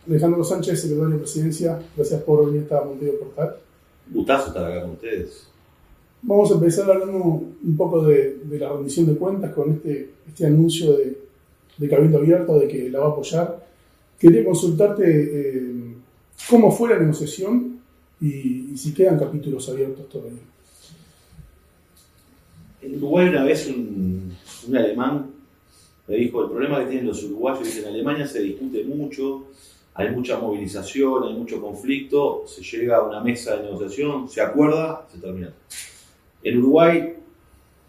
Alejandro Sánchez, secretario de Presidencia, gracias por venir a esta Montevideo Portal. Gustazo estar acá con ustedes. Vamos a empezar hablando un poco de la rendición de cuentas con este anuncio de Cabildo Abierto de que la va a apoyar. Quería consultarte cómo fue la negociación y si quedan capítulos abiertos todavía. En Uruguay una vez un alemán me dijo, el problema que tienen los uruguayos es que en Alemania se discute mucho, hay mucha movilización, hay mucho conflicto, se llega a una mesa de negociación, se acuerda, se termina. En Uruguay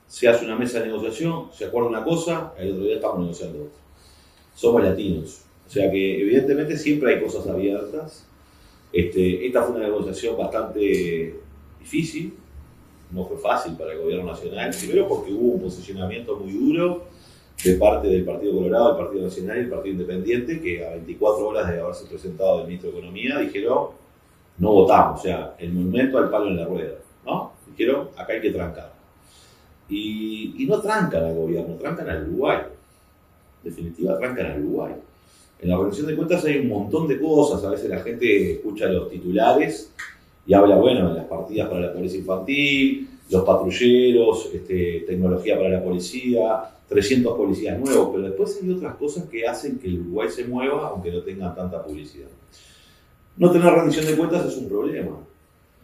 se hace una mesa de negociación, se acuerda una cosa, el otro día estamos negociando otra. Somos latinos, o sea que evidentemente siempre hay cosas abiertas. Esta fue una negociación bastante difícil, no fue fácil para el gobierno nacional, primero porque hubo un posicionamiento muy duro de parte del Partido Colorado, del Partido Nacional y del Partido Independiente, que a 24 horas de haberse presentado el ministro de Economía dijeron, no votamos, o sea, el monumento al palo en la rueda, ¿no? Dijeron, acá hay que trancar. Y no trancan al gobierno, trancan al Uruguay. En definitiva, trancan al Uruguay. En la rendición de cuentas hay un montón de cosas, a veces la gente escucha los titulares y habla, bueno, de las partidas para la pobreza infantil, los patrulleros, tecnología para la policía, 300 policías nuevos, pero después hay otras cosas que hacen que el Uruguay se mueva, aunque no tengan tanta publicidad. No tener rendición de cuentas es un problema.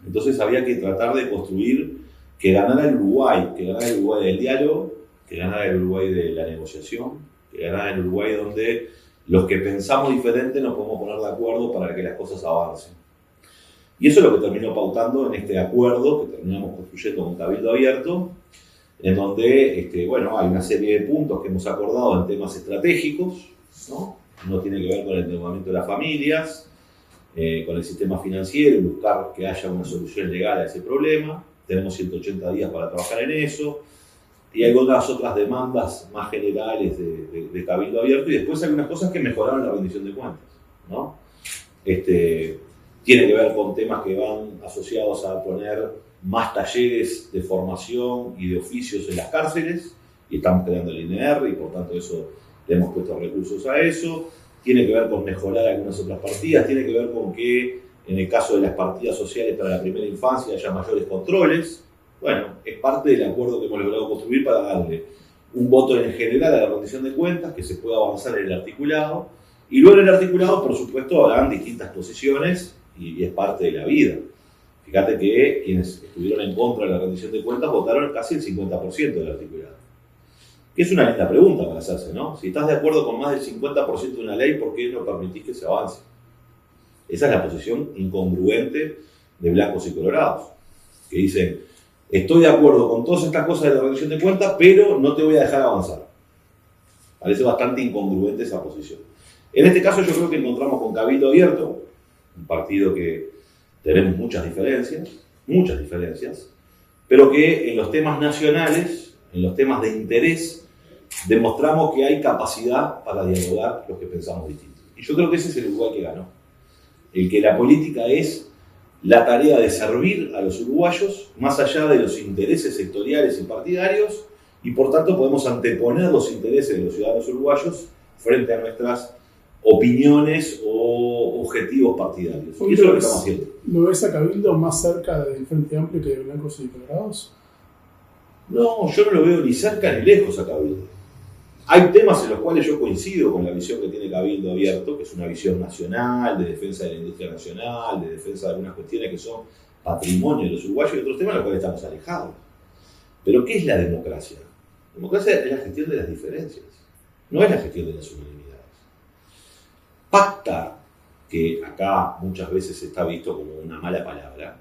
Entonces había que tratar de construir que ganara el Uruguay del diálogo, que ganara el Uruguay de la negociación, que ganara el Uruguay donde los que pensamos diferente nos podemos poner de acuerdo para que las cosas avancen. Y eso es lo que terminó pautando en este acuerdo que terminamos construyendo con Cabildo Abierto, en donde hay una serie de puntos que hemos acordado en temas estratégicos, ¿no? Uno tiene que ver con el endeudamiento de las familias, con el sistema financiero y buscar que haya una solución legal a ese problema. Tenemos 180 días para trabajar en eso. Y hay algunas otras demandas más generales de Cabildo Abierto y después hay algunas cosas que mejoraron la rendición de cuentas, ¿no? Tiene que ver con temas que van asociados a poner más talleres de formación y de oficios en las cárceles, y estamos creando el INR y por tanto eso le hemos puesto recursos a eso. Tiene que ver con mejorar algunas otras partidas, tiene que ver con que en el caso de las partidas sociales para la primera infancia haya mayores controles. Bueno, es parte del acuerdo que hemos logrado construir para darle un voto en general a la rendición de cuentas, que se pueda avanzar en el articulado, y luego en el articulado, por supuesto, habrán distintas posiciones y es parte de la vida. Fíjate que quienes estuvieron en contra de la rendición de cuentas votaron casi el 50% del articulado. Que es una linda pregunta para hacerse, ¿no? Si estás de acuerdo con más del 50% de una ley, ¿por qué no permitís que se avance? Esa es la posición incongruente de blancos y colorados, que dicen, estoy de acuerdo con todas estas cosas de la rendición de cuentas, pero no te voy a dejar avanzar. Parece bastante incongruente esa posición. En este caso yo creo que encontramos con Cabildo Abierto, un partido que tenemos muchas diferencias, pero que en los temas nacionales, en los temas de interés, demostramos que hay capacidad para dialogar los que pensamos distintos. Y yo creo que ese es el Uruguay que ganó. El que la política es la tarea de servir a los uruguayos más allá de los intereses sectoriales y partidarios, y por tanto podemos anteponer los intereses de los ciudadanos uruguayos frente a nuestras opiniones o objetivos partidarios. Y eso es lo que estamos haciendo. ¿Lo ves a Cabildo más cerca del Frente Amplio que de blancos y colorados? No, yo no lo veo ni cerca ni lejos a Cabildo. Hay temas en los cuales yo coincido con la visión que tiene Cabildo Abierto, que es una visión nacional, de defensa de la industria nacional, de defensa de algunas cuestiones que son patrimonio de los uruguayos y otros temas en los cuales estamos alejados. Pero ¿qué es la democracia? La democracia es la gestión de las diferencias, no es la gestión de las unanimidades. Pactar, que acá muchas veces está visto como una mala palabra,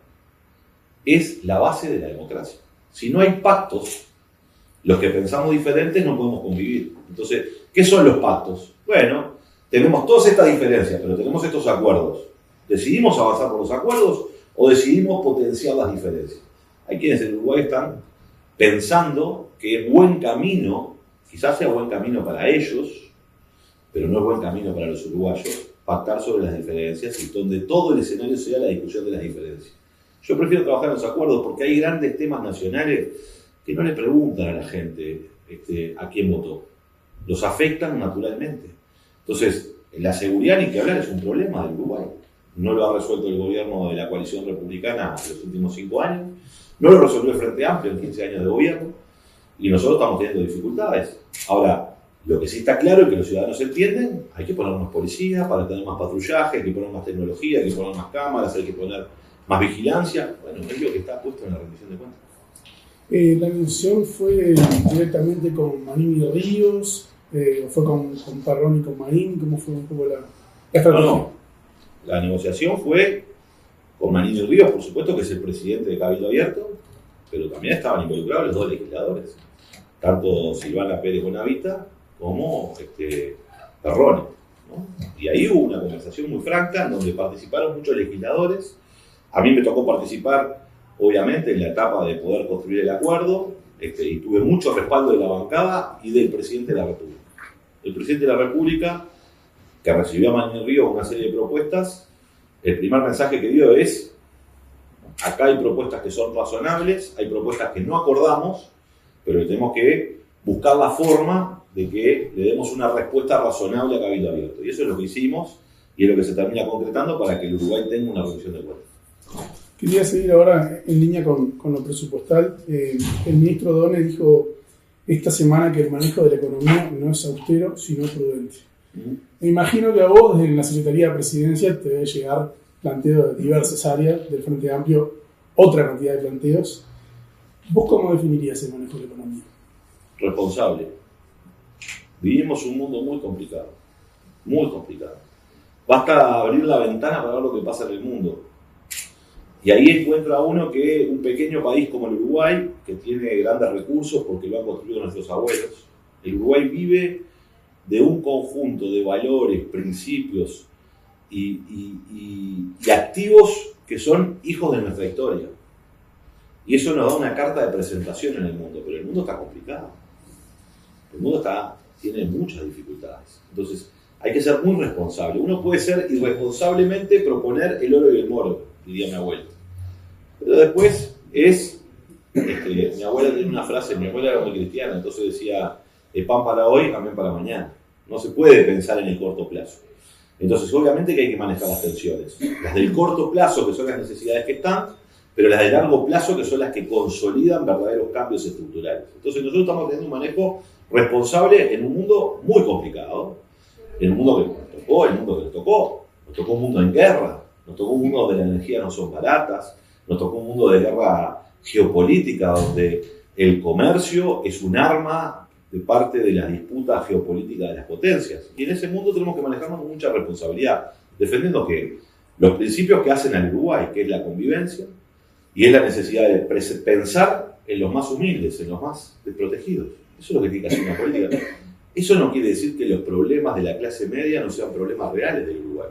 es la base de la democracia. Si no hay pactos, los que pensamos diferentes no podemos convivir. Entonces, ¿qué son los pactos? Bueno, tenemos todas estas diferencias, pero tenemos estos acuerdos. ¿Decidimos avanzar por los acuerdos o decidimos potenciar las diferencias? Hay quienes en Uruguay están pensando que es buen camino, quizás sea buen camino para ellos, pero no es buen camino para los uruguayos, pactar sobre las diferencias y donde todo el escenario sea la discusión de las diferencias. Yo prefiero trabajar en los acuerdos porque hay grandes temas nacionales que no le preguntan a la gente a quién votó. Los afectan naturalmente. Entonces, La seguridad, ni que hablar, es un problema del Uruguay. No lo ha resuelto el gobierno de la coalición republicana en los últimos 5 años. No lo resolvió el Frente Amplio en 15 años de gobierno. Y nosotros estamos teniendo dificultades. Ahora, lo que sí está claro es que los ciudadanos entienden, hay que poner más policía para tener más patrullaje, hay que poner más tecnología, hay que poner más cámaras, hay que poner más vigilancia. Bueno, es lo que está puesto en la rendición de cuentas. La negociación fue directamente con Manín y Ríos, o fue con Parrón y con Manín, ¿cómo fue un poco la estrategia? No. La negociación fue con Manín y Ríos, por supuesto, que es el presidente de Cabildo Abierto, pero también estaban involucrados los 2 legisladores, tanto Silvana Pérez Bonavita como Perrone, ¿no? Y ahí hubo una conversación muy franca en donde participaron muchos legisladores. A mí me tocó participar, obviamente, en la etapa de poder construir el acuerdo, y tuve mucho respaldo de la bancada y del presidente de la República. El presidente de la República, que recibió a Manín y Ríos una serie de propuestas, el primer mensaje que dio es: acá hay propuestas que son razonables, hay propuestas que no acordamos, pero tenemos que buscar la forma de que le demos una respuesta razonable a Cabildo Abierto. Y eso es lo que hicimos y es lo que se termina concretando para que el Uruguay tenga una reducción de cuentas. Quería seguir ahora en línea con lo presupuestal. El ministro Done dijo esta semana que el manejo de la economía no es austero, sino prudente. Me imagino que a vos, desde la Secretaría de Presidencia, te debe llegar planteos de diversas áreas del Frente Amplio, otra cantidad de planteos. ¿Vos cómo definirías el manejo de la economía? Responsable. Vivimos un mundo muy complicado, muy complicado. Basta abrir la ventana para ver lo que pasa en el mundo. Y ahí encuentra uno que un pequeño país como el Uruguay, que tiene grandes recursos porque lo han construido nuestros abuelos, el Uruguay vive de un conjunto de valores, principios y activos que son hijos de nuestra historia. Y eso nos da una carta de presentación en el mundo, pero el mundo está complicado. El mundo tiene muchas dificultades. Entonces, hay que ser muy responsable. Uno puede ser irresponsablemente proponer el oro y el moro, diría mi abuelo. Pero después mi abuela tiene una frase, mi abuela era muy cristiana, entonces decía, el pan para hoy, también para mañana. No se puede pensar en el corto plazo. Entonces, obviamente que hay que manejar las tensiones. Las del corto plazo, que son las necesidades que están, pero las de largo plazo, que son las que consolidan verdaderos cambios estructurales. Entonces, nosotros estamos teniendo un manejo responsable en un mundo muy complicado, en un mundo que nos tocó, el mundo que nos tocó un mundo en guerra, nos tocó un mundo donde las energías no son baratas, nos tocó un mundo de guerra geopolítica, donde el comercio es un arma de parte de la disputa geopolítica de las potencias. Y en ese mundo tenemos que manejarnos con mucha responsabilidad, defendiendo que los principios que hacen al Uruguay, que es la convivencia, y es la necesidad de pensar en los más humildes, en los más desprotegidos. Eso es lo que tiene que hacer una política. Eso no quiere decir que los problemas de la clase media no sean problemas reales del Uruguay.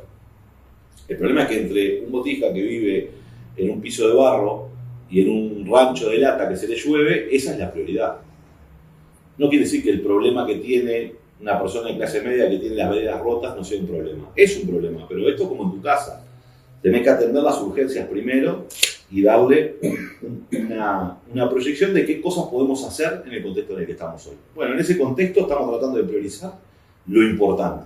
El problema es que entre un botija que vive en un piso de barro y en un rancho de lata que se le llueve, esa es la prioridad. No quiere decir que el problema que tiene una persona de clase media que tiene las veredas rotas no sea un problema. Es un problema, pero esto es como en tu casa. Tenés que atender las urgencias primero y darle una proyección de qué cosas podemos hacer en el contexto en el que estamos hoy. Bueno, en ese contexto estamos tratando de priorizar lo importante.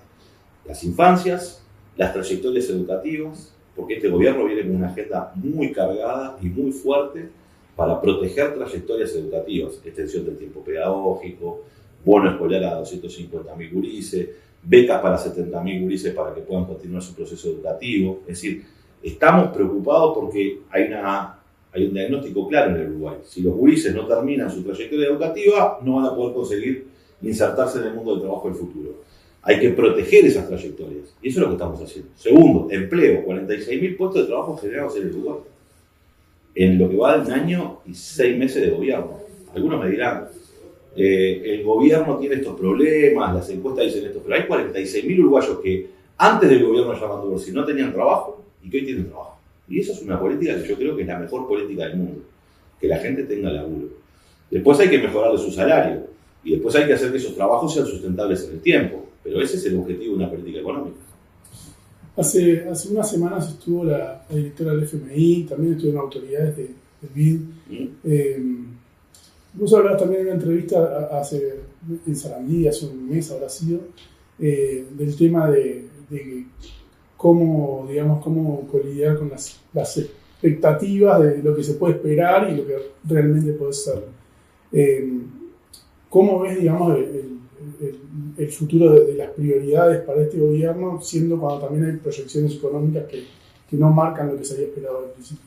Las infancias, las trayectorias educativas, porque este gobierno viene con una agenda muy cargada y muy fuerte para proteger trayectorias educativas, extensión del tiempo pedagógico, bono escolar a 250.000 gurises, becas para 70.000 gurises para que puedan continuar su proceso educativo. Es decir, estamos preocupados porque hay un diagnóstico claro en el Uruguay. Si los gurises no terminan su trayectoria educativa, no van a poder conseguir insertarse en el mundo del trabajo del futuro. Hay que proteger esas trayectorias. Y eso es lo que estamos haciendo. Segundo, empleo. 46.000 puestos de trabajo generados en el Uruguay. En lo que va de 1 año y 6 meses de gobierno. Algunos me dirán, el gobierno tiene estos problemas, las encuestas dicen esto, pero hay 46.000 uruguayos que antes del gobierno de Yamandu Orsi no tenían trabajo y que hoy tienen trabajo. Y eso es una política que yo creo que es la mejor política del mundo. Que la gente tenga laburo. Después hay que mejorarle su salario. Y después hay que hacer que esos trabajos sean sustentables en el tiempo. Pero ese es el objetivo de una política económica. Hace unas semanas estuvo la directora del FMI, también estuvieron autoridades del BID. Vos hablabas también en una entrevista en Sarandí, hace un mes habrá sido, del tema de de cómo, digamos, cómo lidiar con las expectativas de lo que se puede esperar y lo que realmente puede ser. ¿Cómo ves, digamos, el futuro de las prioridades para este gobierno, siendo cuando también hay proyecciones económicas que no marcan lo que se había esperado al principio?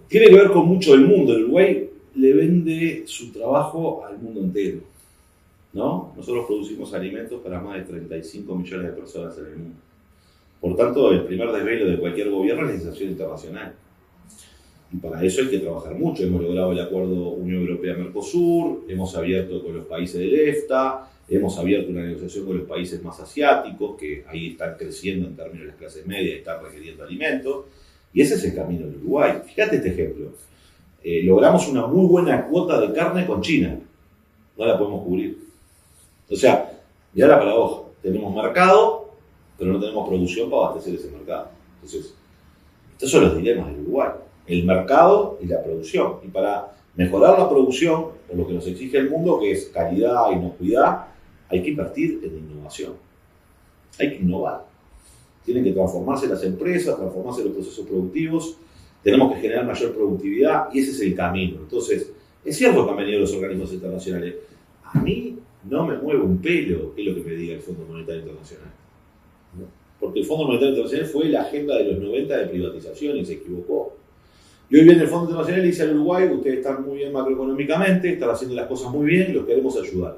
Tiene que ver con mucho del mundo. El Uruguay le vende su trabajo al mundo entero, ¿no? Nosotros producimos alimentos para más de 35 millones de personas en el mundo. Por tanto, el primer desvelo de cualquier gobierno es la inserción internacional. Y para eso hay que trabajar mucho. Hemos logrado el acuerdo Unión Europea-Mercosur, hemos abierto con los países del EFTA, hemos abierto una negociación con los países más asiáticos, que ahí están creciendo en términos de las clases medias y están requiriendo alimentos. Y ese es el camino del Uruguay. Fíjate este ejemplo. Logramos una muy buena cuota de carne con China. No la podemos cubrir. O sea, mirá la paradoja. Tenemos mercado, pero no tenemos producción para abastecer ese mercado. Entonces, estos son los dilemas del Uruguay. El mercado y la producción. Y para mejorar la producción, por lo que nos exige el mundo, que es calidad, inocuidad, hay que invertir en innovación. Hay que innovar. Tienen que transformarse las empresas, transformarse los procesos productivos, tenemos que generar mayor productividad y ese es el camino. Entonces, es cierto que han venido los organismos internacionales. A mí no me mueve un pelo qué es lo que me diga el Fondo Monetario Internacional. ¿No? Porque el Fondo Monetario Internacional fue la agenda de los 90 de privatización y se equivocó. Y hoy viene el Fondo Internacional y dice al Uruguay, ustedes están muy bien macroeconómicamente, están haciendo las cosas muy bien, los queremos ayudar.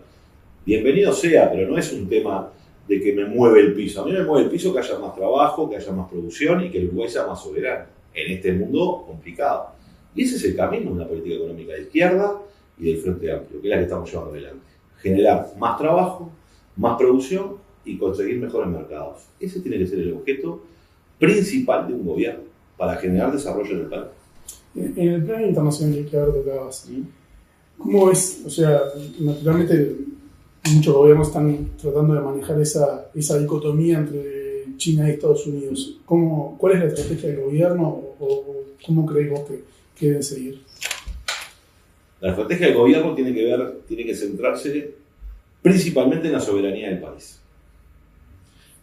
Bienvenido sea, pero no es un tema de que me mueve el piso. A mí me mueve el piso que haya más trabajo, que haya más producción y que el Uruguay sea más soberano en este mundo complicado. Y ese es el camino de una política económica de izquierda y del Frente Amplio, que es la que estamos llevando adelante. Generar más trabajo, más producción y conseguir mejores mercados. Ese tiene que ser el objeto principal de un gobierno para generar desarrollo en el país. En el plano internacional que ahora tocabas, ¿cómo ves? O sea, naturalmente muchos gobiernos están tratando de manejar esa dicotomía entre China y Estados Unidos. ¿Cuál es la estrategia del gobierno o cómo crees vos que deben seguir? La estrategia del gobierno tiene que centrarse principalmente en la soberanía del país.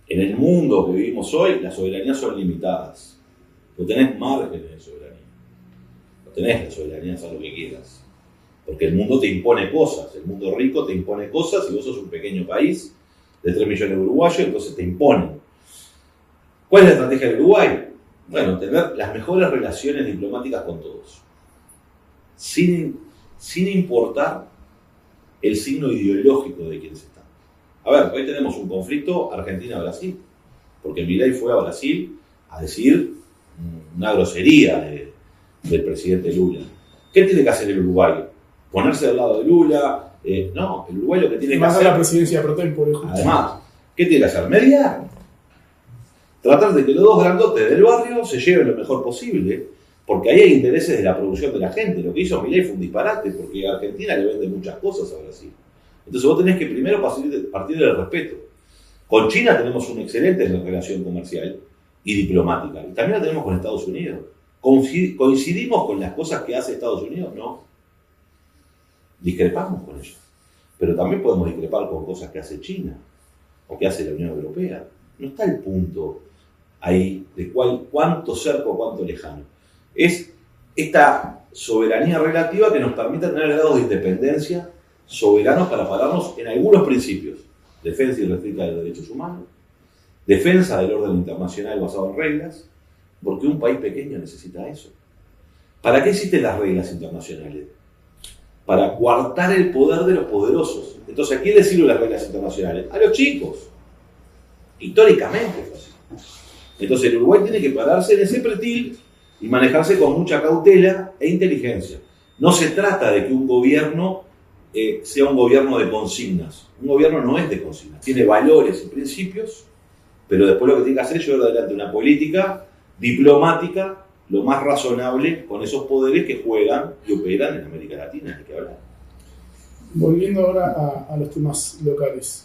En el mundo que vivimos hoy, las soberanías son limitadas. No tenés márgenes de soberanía. No tenés la soberanía de hacer lo que quieras. Porque el mundo te impone cosas, el mundo rico te impone cosas y vos sos un pequeño país de 3 millones de uruguayos, entonces te imponen. ¿Cuál es la estrategia del Uruguay? Bueno, tener las mejores relaciones diplomáticas con todos, sin importar el signo ideológico de quienes están. A ver, hoy tenemos un conflicto Argentina-Brasil, porque Milei fue a Brasil a decir una grosería del presidente Lula. ¿Qué tiene que hacer el Uruguay? ¿Ponerse al lado de Lula? No, el Uruguay lo que tiene que hacer... la presidencia pro tempore. Además, ¿qué tiene que hacer? Mediar. Tratar de que los dos grandotes del barrio se lleven lo mejor posible, porque ahí hay intereses de la producción de la gente. Lo que hizo Milei fue un disparate, porque a Argentina le vende muchas cosas a Brasil. Entonces vos tenés que primero partir del respeto. Con China tenemos una excelente relación comercial y diplomática, y también la tenemos con Estados Unidos. ¿Coincidimos con las cosas que hace Estados Unidos? No. Discrepamos con ellos. Pero también podemos discrepar con cosas que hace China o que hace la Unión Europea. No está el punto ahí de cuánto cerca o cuánto lejano. Es esta soberanía relativa que nos permite tener grados de independencia soberanos para pararnos en algunos principios. Defensa irrestricta de los derechos humanos, defensa del orden internacional basado en reglas, porque un país pequeño necesita eso. ¿Para qué existen las reglas internacionales? Para coartar el poder de los poderosos. Entonces, ¿a quién le sirven las reglas internacionales? A los chicos. Históricamente fue así. Entonces, el Uruguay tiene que pararse en ese pretil y manejarse con mucha cautela e inteligencia. No se trata de que un gobierno sea un gobierno de consignas. Un gobierno no es de consignas. Tiene valores y principios, pero después lo que tiene que hacer es llevar adelante una política diplomática lo más razonable con esos poderes que juegan y operan en América Latina, hay que hablar. Volviendo ahora a los temas locales,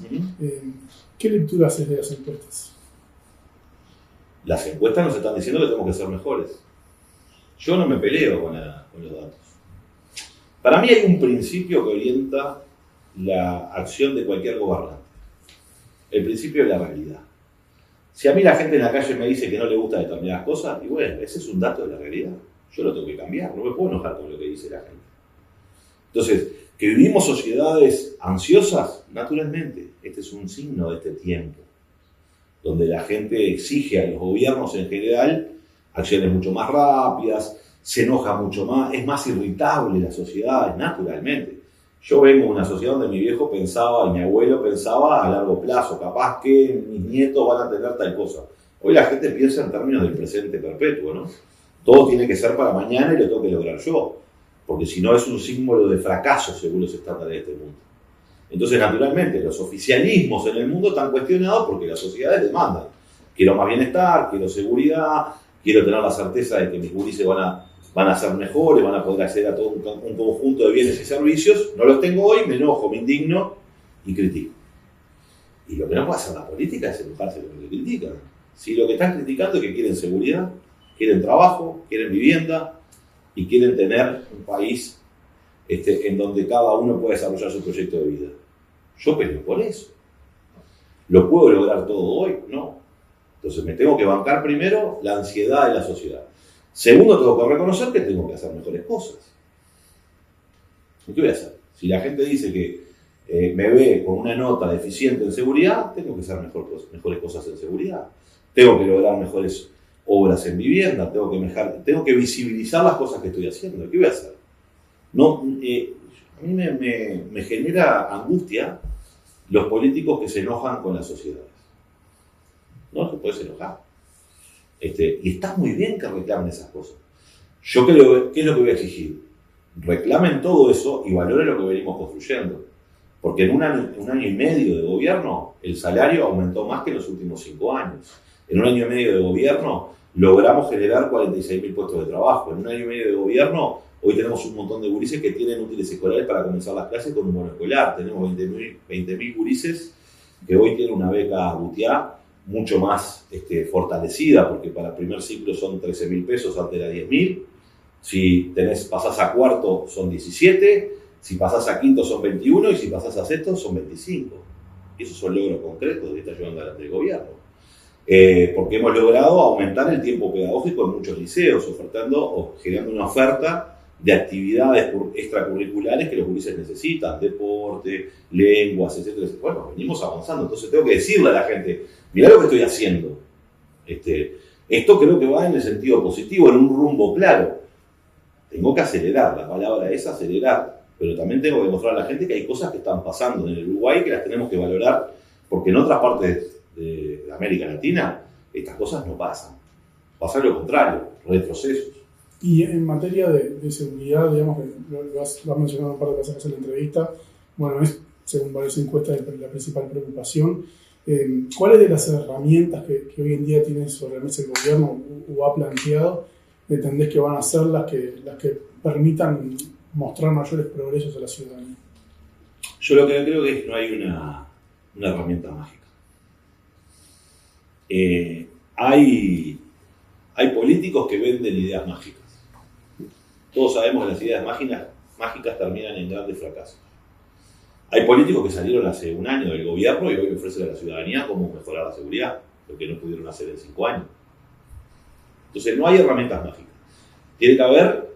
¿qué lectura haces de las encuestas? Las encuestas nos están diciendo que tenemos que ser mejores. Yo no me peleo con los datos. Para mí hay un principio que orienta la acción de cualquier gobernante. el principio de la realidad. Si a mí la gente en la calle me dice que no le gusta determinadas cosas, y bueno, ese es un dato de la realidad. Yo lo tengo que cambiar, no me puedo enojar con lo que dice la gente. Entonces, que vivimos sociedades ansiosas, naturalmente, este es un signo de este tiempo, donde la gente exige a los gobiernos en general acciones mucho más rápidas, se enoja mucho más, es más irritable la sociedad, naturalmente. Yo vengo de una sociedad donde mi viejo pensaba y mi abuelo pensaba a largo plazo, capaz que mis nietos van a tener tal cosa. Hoy la gente piensa en términos del presente perpetuo, ¿no? Todo tiene que ser para mañana y lo tengo que lograr yo, porque si no es un símbolo de fracaso según los estándares de este mundo. Entonces, naturalmente, los oficialismos en el mundo están cuestionados porque las sociedades demandan. Quiero más bienestar, quiero seguridad, quiero tener la certeza de que mis gurises van a ser mejores, van a poder acceder a todo un conjunto de bienes y servicios. No los tengo hoy, me enojo, me indigno y critico. Y lo que no puede hacer la política es enojarse con lo que critican. Si lo que están criticando es que quieren seguridad, quieren trabajo, quieren vivienda y quieren tener un país en donde cada uno pueda desarrollar su proyecto de vida. Yo peleo por eso. ¿Lo puedo lograr todo hoy? No. Entonces me tengo que bancar primero la ansiedad de la sociedad. Segundo, tengo que reconocer que tengo que hacer mejores cosas. ¿Y qué voy a hacer? Si la gente dice que me ve con una nota deficiente en seguridad, tengo que hacer mejores cosas en seguridad. Tengo que lograr mejores obras en vivienda, tengo que visibilizar las cosas que estoy haciendo. ¿Qué voy a hacer? No, a mí me genera angustia los políticos que se enojan con las sociedades. No te puedes enojar. Y está muy bien que reclamen esas cosas. Yo creo, ¿qué es lo que voy a exigir? Reclamen todo eso y valoren lo que venimos construyendo. Porque en un año y medio de gobierno, el salario aumentó más que en los últimos 5 años. En un año y medio de gobierno, logramos generar 46.000 puestos de trabajo. En un año y medio de gobierno, hoy tenemos un montón de gurises que tienen útiles escolares para comenzar las clases con un bono escolar. Tenemos 20.000 gurises que hoy tienen una beca Butiá mucho más fortalecida, porque para el primer ciclo son 13.000 pesos, antes era 10.000. Si pasás a cuarto son 17, si pasás a quinto son 21 y si pasás a sexto son 25. Y esos son logros concretos que está llevando adelante el gobierno. Porque hemos logrado aumentar el tiempo pedagógico en muchos liceos, generando una oferta de actividades extracurriculares que los gurises necesitan, deporte, lenguas, etc. Bueno, venimos avanzando, entonces tengo que decirle a la gente, mirá lo que estoy haciendo. Esto creo que va en el sentido positivo, en un rumbo claro. Tengo que acelerar, la palabra es acelerar, pero también tengo que demostrar a la gente que hay cosas que están pasando en el Uruguay que las tenemos que valorar, porque en otras partes de América Latina estas cosas no pasan. Pasa lo contrario, retrocesos. Y en materia de seguridad, digamos, que lo has mencionado un par de pasajes en la entrevista, bueno, es, según varias encuestas, la principal preocupación. ¿Cuáles de las herramientas que hoy en día tiene sobre la mesa el gobierno o ha planteado entendés que van a ser las que permitan mostrar mayores progresos a la ciudadanía? Yo lo que creo es que no hay una herramienta mágica. Hay políticos que venden ideas mágicas. Todos sabemos que las ideas mágicas terminan en grandes fracasos. Hay políticos que salieron hace un año del gobierno y hoy ofrecen a la ciudadanía cómo mejorar la seguridad, lo que no pudieron hacer en 5 años. Entonces no hay herramientas mágicas. Tiene que haber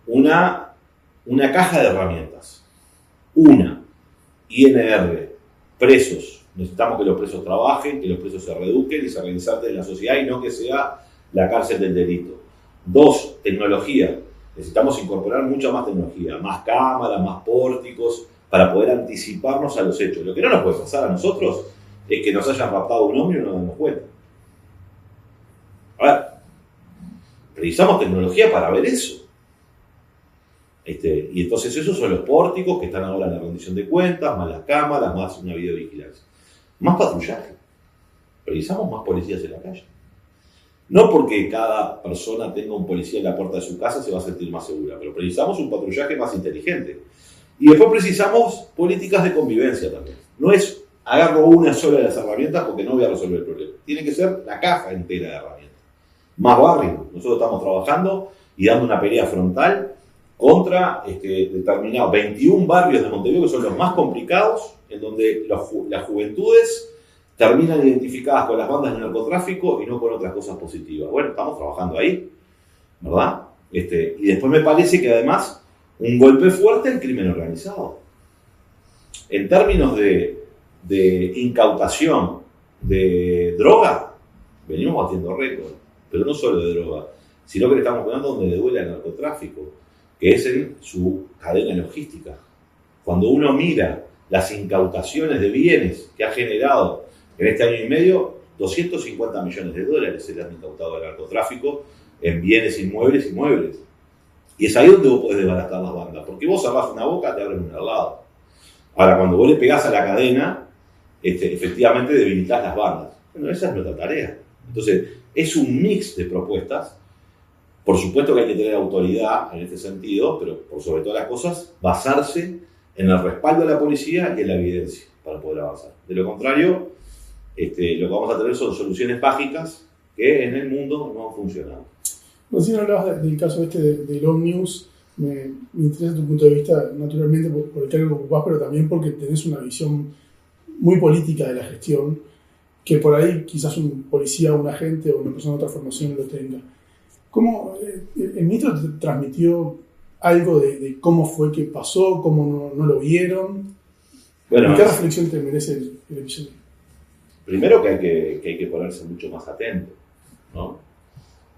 una caja de herramientas. INR, presos. Necesitamos que los presos trabajen, que los presos se reeduquen y se reinserten en la sociedad y no que sea la cárcel del delito. 2, tecnología. Necesitamos incorporar mucha más tecnología, más cámaras, más pórticos, para poder anticiparnos a los hechos. Lo que no nos puede pasar a nosotros es que nos hayan raptado un hombre y no nos damos cuenta. A ver, precisamos tecnología para ver eso. Y entonces esos son los pórticos que están ahora en la rendición de cuentas, más las cámaras, más una videovigilancia. Más patrullaje. Precisamos más policías en la calle. No porque cada persona tenga un policía en la puerta de su casa se va a sentir más segura, pero precisamos un patrullaje más inteligente. Y después precisamos políticas de convivencia también. No es agarro una sola de las herramientas porque no voy a resolver el problema. Tiene que ser la caja entera de herramientas. Más barrio. Nosotros estamos trabajando y dando una pelea frontal contra determinados 21 barrios de Montevideo que son los más complicados, en donde las juventudes terminan identificadas con las bandas de narcotráfico y no con otras cosas positivas. Bueno, estamos trabajando ahí, ¿verdad? Y después me parece que además un golpe fuerte al crimen organizado. En términos de incautación de droga, venimos batiendo récord, pero no solo de droga, sino que le estamos pegando donde le duele al narcotráfico, que es en su cadena logística. Cuando uno mira las incautaciones de bienes que ha generado en este año y medio, 250 millones de dólares se le han incautado al narcotráfico en bienes inmuebles y muebles. Y es ahí donde vos podés desbaratar las bandas, porque vos cerrás una boca, te abren una al lado. Ahora, cuando vos le pegás a la cadena, efectivamente debilitas las bandas. Bueno, esa es nuestra tarea. Entonces, es un mix de propuestas. Por supuesto que hay que tener autoridad en este sentido, pero por sobre todas las cosas, basarse en el respaldo de la policía y en la evidencia para poder avanzar. De lo contrario, lo que vamos a tener son soluciones mágicas que en el mundo no han funcionado. Recién hablabas del caso del Omnius. Me interesa tu punto de vista, naturalmente, por el cargo que ocupás, pero también porque tenés una visión muy política de la gestión, que por ahí quizás un policía, un agente o una persona de otra formación lo tenga. ¿Cómo el ministro te transmitió algo de cómo fue que pasó, cómo no lo vieron? Bueno, ¿qué reflexión te merece el episodio? Primero que hay que ponerse mucho más atento, ¿no?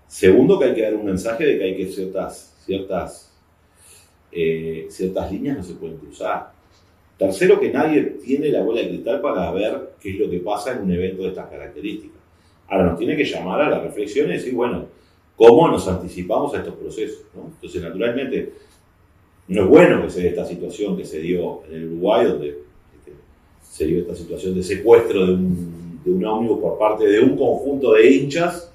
Segundo, que hay que dar un mensaje de que hay que ciertas líneas no se pueden cruzar. Tercero, que nadie tiene la bola de cristal para ver qué es lo que pasa en un evento de estas características. Ahora nos tiene que llamar a la reflexión y decir, bueno, ¿cómo nos anticipamos a estos procesos, ¿no? Entonces, naturalmente, no es bueno que se dé esta situación que se dio en el Uruguay, donde se dio esta situación de secuestro de un ómnibus por parte de un conjunto de hinchas,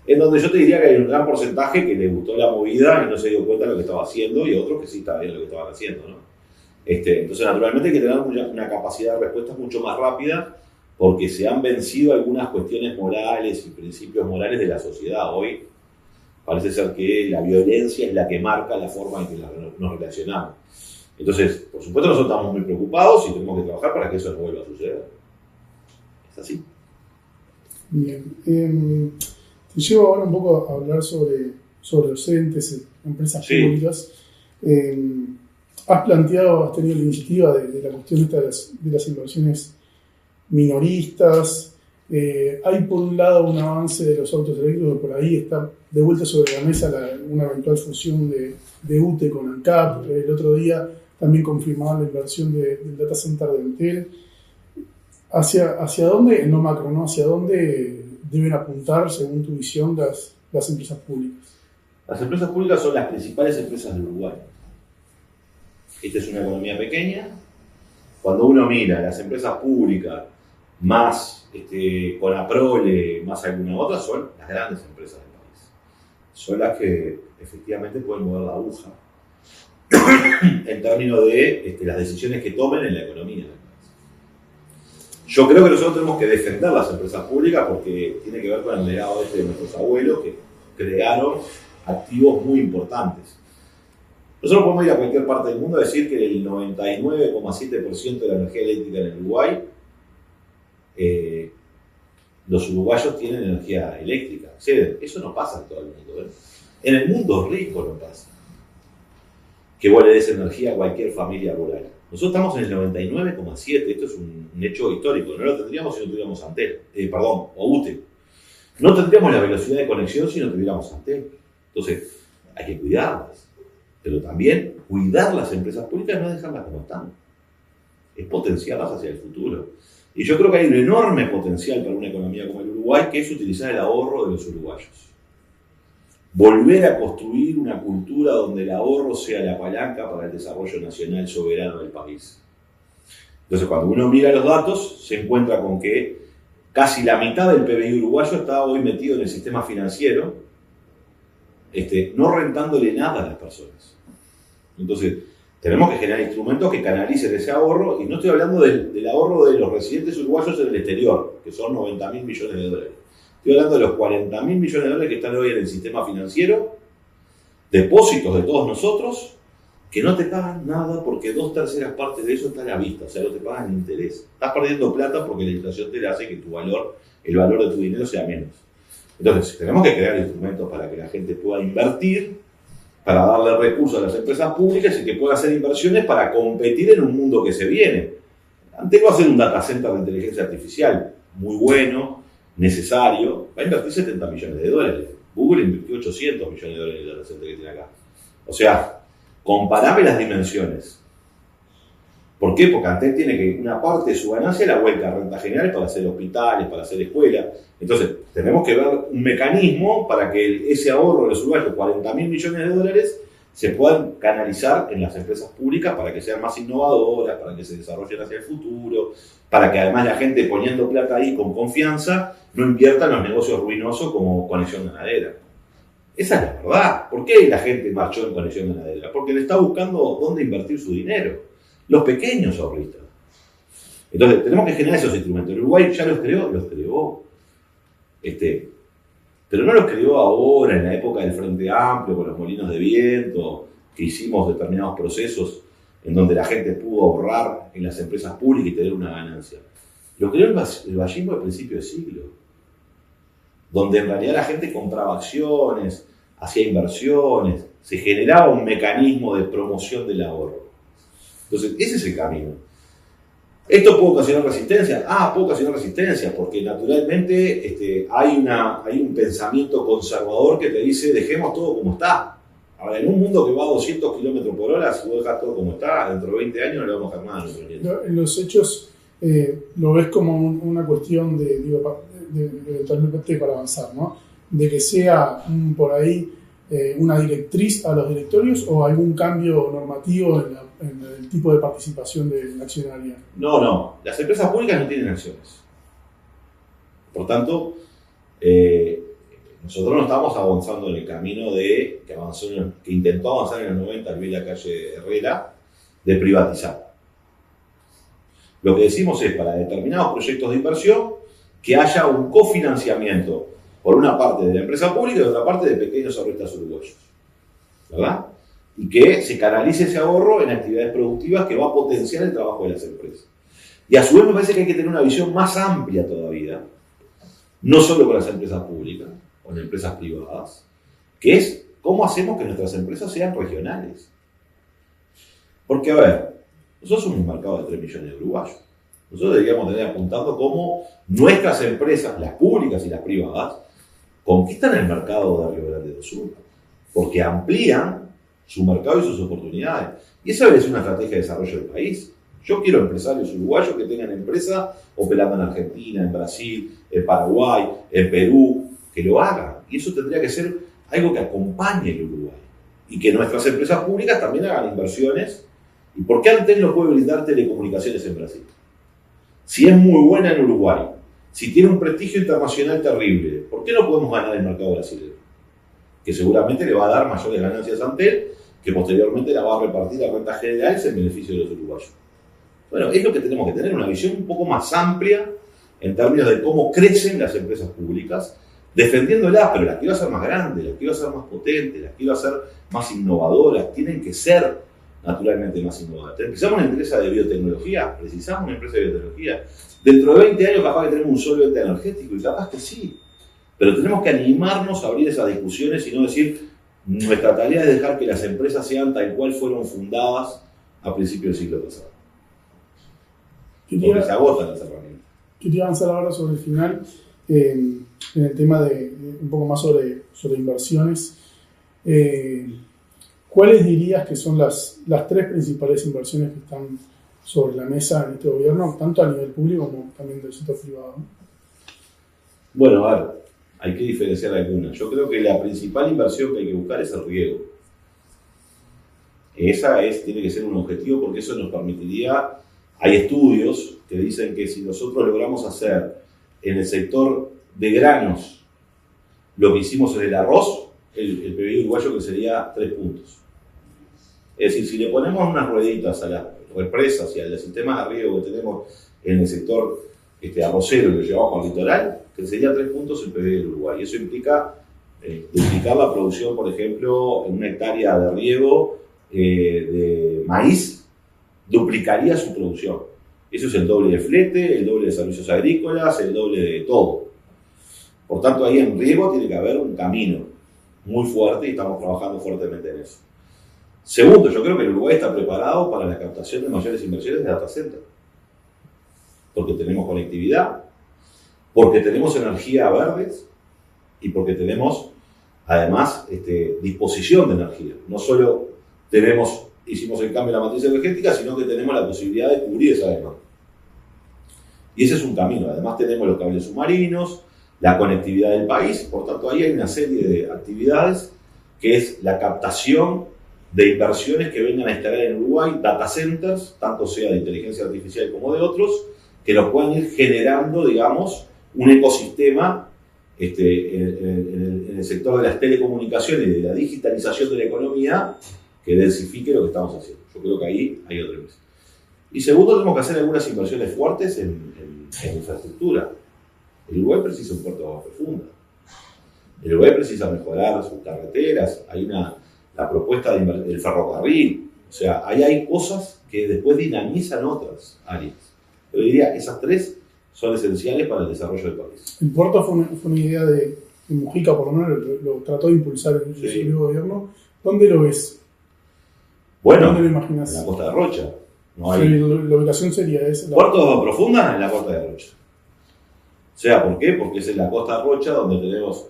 en donde yo te diría que hay un gran porcentaje que le gustó la movida y no se dio cuenta de lo que estaba haciendo, y otros que sí estaban viendo lo que estaban haciendo, ¿no? Entonces, naturalmente, hay que tener una capacidad de respuesta mucho más rápida, porque se han vencido algunas cuestiones morales y principios morales de la sociedad. Hoy parece ser que la violencia es la que marca la forma en que nos relacionamos. Entonces, por supuesto, nosotros estamos muy preocupados y tenemos que trabajar para que eso no vuelva a suceder. ¿Es así? Bien. Te llevo ahora un poco a hablar sobre docentes, empresas públicas. Has tenido la iniciativa de la cuestión de las inversiones minoristas. Hay por un lado un avance de los autos eléctricos, por ahí está de vuelta sobre la mesa una eventual fusión de UTE con ANCAP. El otro día también confirmaban la inversión del data center de Entel. ¿Hacia dónde, no macro, ¿no? ¿Hacia dónde deben apuntar, según tu visión, las empresas públicas? Las empresas públicas son las principales empresas de Uruguay. Esta es una economía pequeña. Cuando uno mira las empresas públicas más con Aprole, más alguna otra, son las grandes empresas del país. Son las que efectivamente pueden mover la aguja en términos de las decisiones que tomen en la economía del país. Yo creo que nosotros tenemos que defender las empresas públicas porque tiene que ver con el legado de nuestros abuelos, que crearon activos muy importantes. Nosotros podemos ir a cualquier parte del mundo a decir que el 99,7% de la energía eléctrica en el Uruguay, los uruguayos tienen energía eléctrica. O sea, eso no pasa en todo el mundo, ¿eh? En el mundo rico no pasa que vos le des energía a cualquier familia rural. Nosotros estamos en el 99,7%. Esto es un hecho histórico. No lo tendríamos si no tuviéramos Antel, o UTE. No tendríamos la velocidad de conexión si no tuviéramos Antel. Entonces, hay que cuidarlas. Pero también cuidar las empresas públicas, no dejarlas como están. Es potenciarlas hacia el futuro. Y yo creo que hay un enorme potencial para una economía como el Uruguay, que es utilizar el ahorro de los uruguayos. Volver a construir una cultura donde el ahorro sea la palanca para el desarrollo nacional soberano del país. Entonces, cuando uno mira los datos, se encuentra con que casi la mitad del PBI uruguayo está hoy metido en el sistema financiero, no rentándole nada a las personas. Entonces, tenemos que generar instrumentos que canalicen ese ahorro, y no estoy hablando del ahorro de los residentes uruguayos en el exterior, que son 90.000 millones de dólares. Estoy hablando de los 40.000 millones de dólares que están hoy en el sistema financiero, depósitos de todos nosotros, que no te pagan nada porque 2/3 partes de eso está a la vista, o sea, no te pagan interés. Estás perdiendo plata porque la inflación te hace que el valor de tu dinero sea menos. Entonces, tenemos que crear instrumentos para que la gente pueda invertir, para darle recursos a las empresas públicas y que pueda hacer inversiones para competir en un mundo que se viene. Antes va a ser un data center de inteligencia artificial muy bueno, necesario, va a invertir $70 millones. Google invirtió $800 millones en el data center que tiene acá. O sea, comparame las dimensiones. ¿Por qué? Porque Antel tiene que una parte de su ganancia la vuelta a rentas generales para hacer hospitales, para hacer escuelas. Entonces, tenemos que ver un mecanismo para que ese ahorro de los uruguayos, $40.000 millones, se puedan canalizar en las empresas públicas para que sean más innovadoras, para que se desarrollen hacia el futuro, para que además la gente poniendo plata ahí con confianza no invierta en los negocios ruinosos como Conexión Ganadera. Esa es la verdad. ¿Por qué la gente marchó en Conexión Ganadera? Porque le está buscando dónde invertir su dinero. Los pequeños ahorristas. Entonces, tenemos que generar esos instrumentos. El Uruguay ya los creó. Pero no los creó ahora, en la época del Frente Amplio, con los molinos de viento, que hicimos determinados procesos en donde la gente pudo ahorrar en las empresas públicas y tener una ganancia. Lo creó el vallismo del principio de siglo, donde en realidad la gente compraba acciones, hacía inversiones, se generaba un mecanismo de promoción del ahorro. Entonces, ese es el camino. ¿Esto puede ocasionar resistencia? Puede ocasionar resistencia, porque naturalmente hay un pensamiento conservador que te dice, dejemos todo como está. Ahora, en un mundo que va a 200 kilómetros por hora, si vos dejás todo como está, dentro de 20 años no le vamos a dejar nada. En los hechos, lo ves como una cuestión eventualmente para avanzar, ¿no? De que sea por ahí una directriz a los directorios o algún cambio normativo en el tipo de participación de la accionaria. No. Las empresas públicas no tienen acciones. Por tanto, nosotros no estamos avanzando en el camino que intentó avanzar en los 90 Luis Lacalle Herrera, de privatizar. Lo que decimos es, para determinados proyectos de inversión, que haya un cofinanciamiento por una parte de la empresa pública y de otra parte de pequeños ahorristas uruguayos. ¿Verdad? Y que se canalice ese ahorro en actividades productivas que va a potenciar el trabajo de las empresas. Y a su vez me parece que hay que tener una visión más amplia todavía, no solo con las empresas públicas, con empresas privadas, que es cómo hacemos que nuestras empresas sean regionales. Porque, a ver, nosotros somos un mercado de 3 millones de uruguayos. Nosotros deberíamos tener apuntando cómo nuestras empresas, las públicas y las privadas, conquistan el mercado de Río Grande do Sul, porque amplían su mercado y sus oportunidades. Y esa es una estrategia de desarrollo del país. Yo quiero empresarios uruguayos que tengan empresas operando en Argentina, en Brasil, en Paraguay, en Perú, que lo hagan. Y eso tendría que ser algo que acompañe el Uruguay. Y que nuestras empresas públicas también hagan inversiones. ¿Y por qué Antel no puede brindar telecomunicaciones en Brasil? Si es muy buena en Uruguay, si tiene un prestigio internacional terrible, ¿por qué no podemos ganar el mercado brasileño? Que seguramente le va a dar mayores ganancias a Antel, que posteriormente la va a repartir a rentas generales en beneficio de los uruguayos. Bueno, es lo que tenemos que tener, una visión un poco más amplia en términos de cómo crecen las empresas públicas, defendiéndolas, pero las quiero hacer más grandes, las quiero hacer más potentes, las quiero hacer más innovadoras, tienen que ser naturalmente más innovadoras. Precisamos una empresa de biotecnología, precisamos una empresa de biotecnología. Dentro de 20 años capaz que tenemos un solvente energético, y capaz que sí. Pero tenemos que animarnos a abrir esas discusiones y no decir, nuestra tarea es dejar que las empresas sean tal cual fueron fundadas a principios del siglo pasado. Porque se agotan las herramientas. Quería avanzar ahora sobre el final, en el tema de un poco más sobre inversiones. ¿Cuáles dirías que son las 3 principales inversiones que están sobre la mesa en este gobierno, tanto a nivel público como también del sector privado? Bueno, a ver, hay que diferenciar algunas. Yo creo que la principal inversión que hay que buscar es el riego. Tiene que ser un objetivo porque eso nos permitiría. Hay estudios que dicen que si nosotros logramos hacer en el sector de granos lo que hicimos en el arroz, el PBI uruguayo crecería 3 puntos. Es decir, si le ponemos unas rueditas a las represas y a los sistemas de riego que tenemos en el sector arrocero y lo llevamos al litoral, crecería 3 puntos el PBI del Uruguay. Y eso implica duplicar la producción, por ejemplo, en una hectárea de riego de maíz duplicaría su producción. Eso es el doble de flete, el doble de servicios agrícolas, el doble de todo. Por tanto, ahí en riego tiene que haber un camino muy fuerte y estamos trabajando fuertemente en eso. Segundo, yo creo que el Uruguay está preparado para la captación de mayores inversiones de data center. Porque tenemos conectividad, porque tenemos energía verdes y porque tenemos, además, disposición de energía. No solo hicimos el cambio en la matriz energética, sino que tenemos la posibilidad de cubrir esa demanda. Y ese es un camino. Además tenemos los cables submarinos, la conectividad del país, por tanto ahí hay una serie de actividades que es la captación de inversiones que vengan a instalar en Uruguay, data centers, tanto sea de inteligencia artificial como de otros, que nos puedan ir generando, digamos, un ecosistema en el sector de las telecomunicaciones y de la digitalización de la economía que densifique lo que estamos haciendo. Yo creo que ahí hay otra vez. Y segundo, tenemos que hacer algunas inversiones fuertes en infraestructura. El Uruguay precisa un puerto de agua profunda. El Uruguay precisa mejorar sus carreteras. Hay la propuesta del ferrocarril. O sea, ahí hay cosas que después dinamizan otras áreas. Pero diría, esas tres son esenciales para el desarrollo del país. El puerto fue una idea de Mujica, por lo menos, lo trató de impulsar el gobierno. ¿Dónde lo ves? Bueno, ¿dónde lo imaginas? En la costa de Rocha. No sí, hay... la ubicación sería esa. Puerto de agua profunda en la costa de Rocha. O sea, ¿por qué? Porque es en la costa de Rocha donde tenemos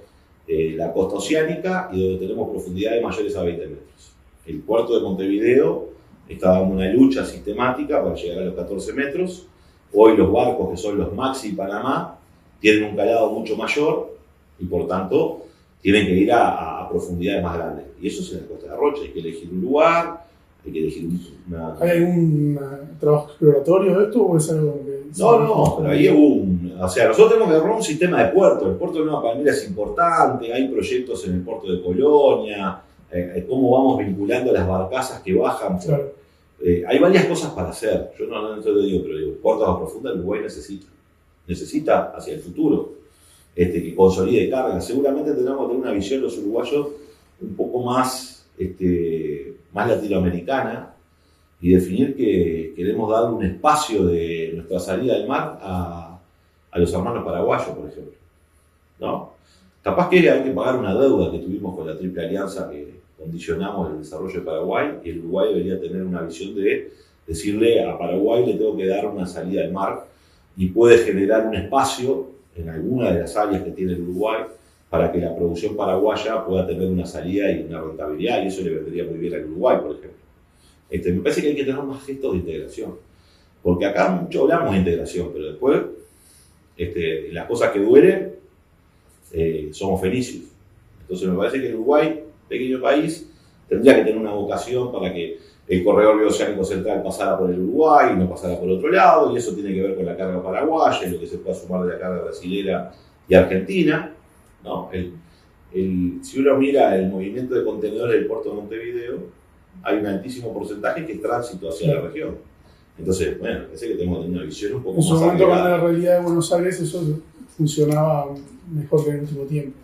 la costa oceánica y donde tenemos profundidades mayores a 20 metros. El puerto de Montevideo está dando una lucha sistemática para llegar a los 14 metros. Hoy los barcos que son los Maxi y Panamá tienen un calado mucho mayor y por tanto tienen que ir a profundidades más grandes. Y eso es en la costa de Rocha. Hay que elegir un lugar, hay que elegir una... ¿Hay algún trabajo exploratorio de esto o es algo que... No, pero ahí hubo o sea, nosotros tenemos que armar un sistema de puertos. El puerto de Nueva Palmira es importante, hay proyectos en el puerto de Colonia, cómo vamos vinculando las barcazas que bajan. Claro. Hay varias cosas para hacer. Yo no te lo digo, pero digo, puertos a profunda el Uruguay necesita hacia el futuro que consolide carga. Seguramente tenemos que tener una visión los uruguayos un poco más latinoamericana y definir que queremos dar un espacio de nuestra salida del mar a los hermanos paraguayos, por ejemplo, ¿no? Capaz que hay que pagar una deuda que tuvimos con la Triple Alianza que condicionamos el desarrollo de Paraguay, y el Uruguay debería tener una visión de decirle a Paraguay le tengo que dar una salida al mar y puede generar un espacio en alguna de las áreas que tiene el Uruguay para que la producción paraguaya pueda tener una salida y una rentabilidad, y eso le vendría muy bien al Uruguay, por ejemplo. Me parece que hay que tener más gestos de integración, porque acá mucho hablamos de integración, pero después las cosas que duelen somos fenicios. Entonces me parece que el Uruguay, pequeño país, tendría que tener una vocación para que el corredor bioceánico central pasara por el Uruguay y no pasara por otro lado, y eso tiene que ver con la carga paraguaya y lo que se pueda sumar de la carga brasilera y argentina, ¿no? Si uno mira el movimiento de contenedores del puerto de Montevideo, hay un altísimo porcentaje que es tránsito hacia la región. Entonces, bueno, parece que tenemos que tener una visión un poco más en su momento, agregada. con la realidad de Buenos Aires, eso funcionaba mejor que en el último tiempo.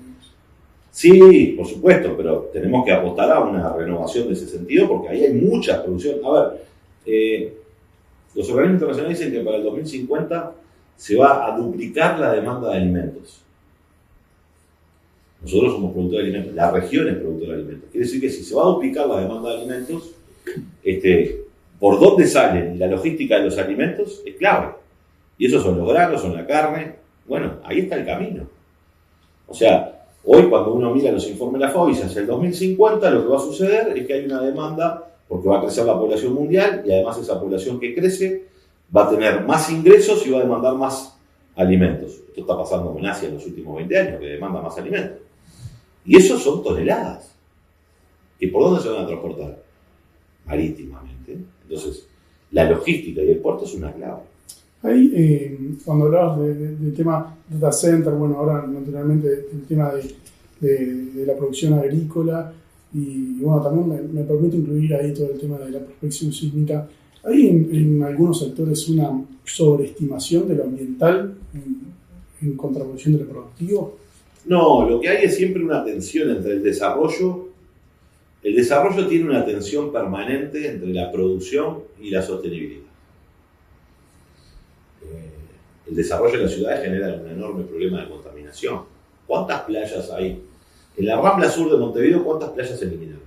Sí, por supuesto, pero tenemos que apostar a una renovación de ese sentido porque ahí hay mucha producción. A ver, los organismos internacionales dicen que para el 2050 se va a duplicar la demanda de alimentos. Nosotros somos productores de alimentos, la región es productora de alimentos. Quiere decir que si se va a duplicar la demanda de alimentos, por dónde salen la logística de los alimentos es clave. Y esos son los granos, son la carne. Bueno, ahí está el camino. O sea, hoy cuando uno mira los informes de la FAO, hacia el 2050 lo que va a suceder es que hay una demanda porque va a crecer la población mundial y además esa población que crece va a tener más ingresos y va a demandar más alimentos. Esto está pasando con Asia en los últimos 20 años, que demanda más alimentos. Y eso son toneladas. ¿Y por dónde se van a transportar? Marítimamente. Entonces, la logística y el puerto es una clave. Ahí, cuando hablabas del tema data center, bueno, ahora naturalmente el tema de la producción agrícola y bueno, también me permite incluir ahí todo el tema de la prospección sísmica. ¿Hay en algunos sectores una sobreestimación de lo ambiental en contraposición de lo productivo? No, lo que hay es siempre una tensión entre el desarrollo El desarrollo tiene una tensión permanente entre la producción y la sostenibilidad. El desarrollo de las ciudades genera un enorme problema de contaminación. ¿Cuántas playas hay? En la Rambla Sur de Montevideo, ¿cuántas playas se eliminaron?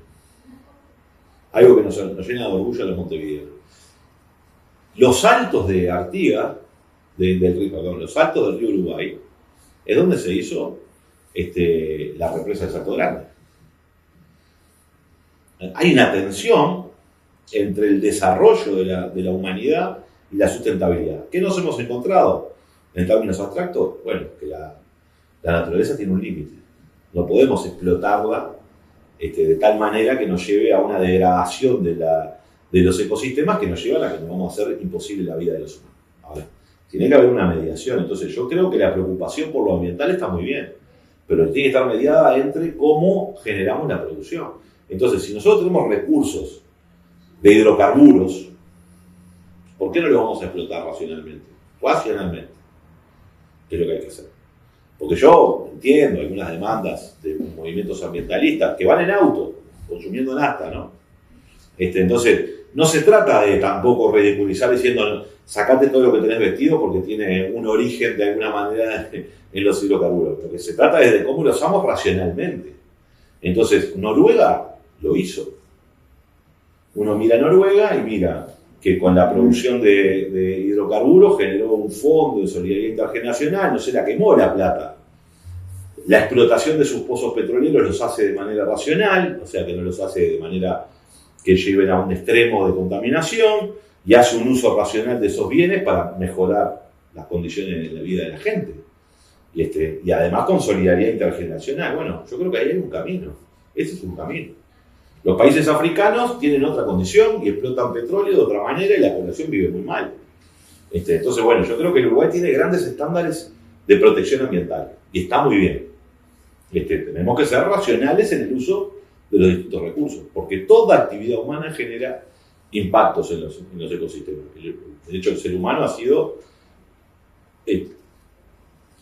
Algo que nos llena de orgullo a los montevideanos. Los saltos de Artigas, los saltos del río Uruguay, es donde se hizo la represa de Salto Grande. Hay una tensión entre el desarrollo de la humanidad y la sustentabilidad. ¿Qué nos hemos encontrado en términos abstractos? Bueno, que la naturaleza tiene un límite. No podemos explotarla de tal manera que nos lleve a una degradación de los ecosistemas que nos llevan a que nos vamos a hacer imposible la vida de los humanos. Ahora, tiene que haber una mediación. Entonces, yo creo que la preocupación por lo ambiental está muy bien, pero tiene que estar mediada entre cómo generamos la producción. Entonces, si nosotros tenemos recursos de hidrocarburos, ¿por qué no los vamos a explotar racionalmente? Racionalmente, que es lo que hay que hacer. Porque yo entiendo algunas demandas de movimientos ambientalistas que van en auto, consumiendo nafta, ¿no? Entonces, no se trata de tampoco ridiculizar diciendo sacate todo lo que tenés vestido porque tiene un origen de alguna manera en los hidrocarburos. Lo que se trata es de cómo lo usamos racionalmente. Entonces, Noruega lo hizo. Uno mira a Noruega y mira que con la producción de hidrocarburos generó un fondo de solidaridad intergeneracional, no se la quemó la plata. La explotación de sus pozos petroleros los hace de manera racional, o sea que no los hace de manera que lleven a un extremo de contaminación, y hace un uso racional de esos bienes para mejorar las condiciones de la vida de la gente. Y además con solidaridad intergeneracional. Bueno, yo creo que ahí hay un camino. Ese es un camino. Los países africanos tienen otra condición y explotan petróleo de otra manera y la población vive muy mal. Entonces, bueno, yo creo que el Uruguay tiene grandes estándares de protección ambiental y está muy bien. Tenemos que ser racionales en el uso de los distintos recursos, porque toda actividad humana genera impactos en los ecosistemas. De hecho, el ser humano ha sido... el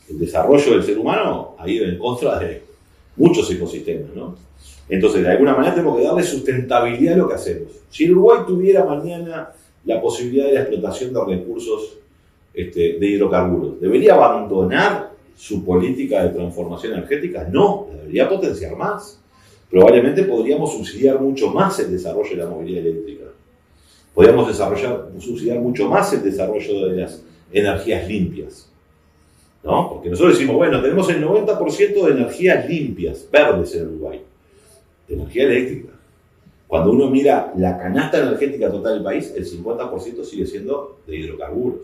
desarrollo del ser humano ha ido en contra de muchos ecosistemas, ¿no? Entonces, de alguna manera tenemos que darle sustentabilidad a lo que hacemos. Si el Uruguay tuviera mañana la posibilidad de la explotación de recursos de hidrocarburos, ¿debería abandonar su política de transformación energética? No, la debería potenciar más. Probablemente podríamos subsidiar mucho más el desarrollo de la movilidad eléctrica. Podríamos subsidiar mucho más el desarrollo de las energías limpias, ¿no? Porque nosotros decimos, bueno, tenemos el 90% de energías limpias, verdes en Uruguay, de energía eléctrica. Cuando uno mira la canasta energética total del país, el 50% sigue siendo de hidrocarburos.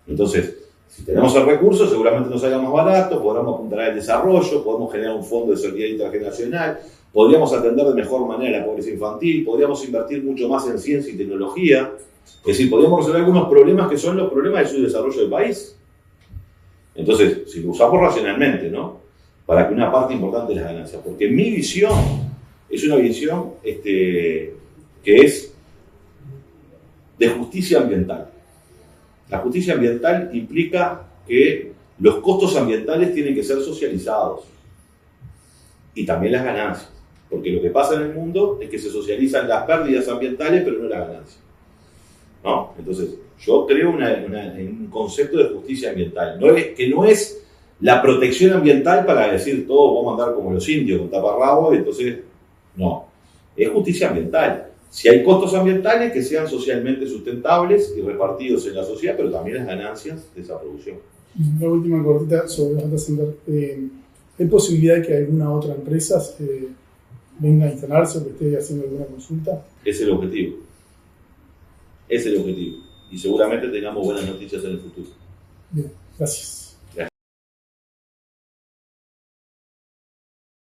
Entonces, si tenemos el recurso, seguramente nos salga más barato, podremos apuntar al desarrollo, podemos generar un fondo de solidaridad intergeneracional, podríamos atender de mejor manera la pobreza infantil, podríamos invertir mucho más en ciencia y tecnología, es decir, podríamos resolver algunos problemas que son los problemas del subdesarrollo del país. Entonces, si lo usamos racionalmente, ¿no? Para que una parte importante de las ganancias, porque mi visión es una visión que es de justicia ambiental. La justicia ambiental implica que los costos ambientales tienen que ser socializados y también las ganancias, porque lo que pasa en el mundo es que se socializan las pérdidas ambientales pero no las ganancias, ¿no? Entonces, yo creo en un concepto de justicia ambiental, que no es la protección ambiental para decir todos vamos a andar como los indios con taparrabos, entonces no, es justicia ambiental. Si hay costos ambientales que sean socialmente sustentables y repartidos en la sociedad, pero también las ganancias de esa producción. La última cortita sobre data center. ¿Hay posibilidad de que alguna otra empresa venga a instalarse o que esté haciendo alguna consulta? Es el objetivo. Es el objetivo. Y seguramente tengamos buenas noticias en el futuro. Bien, gracias.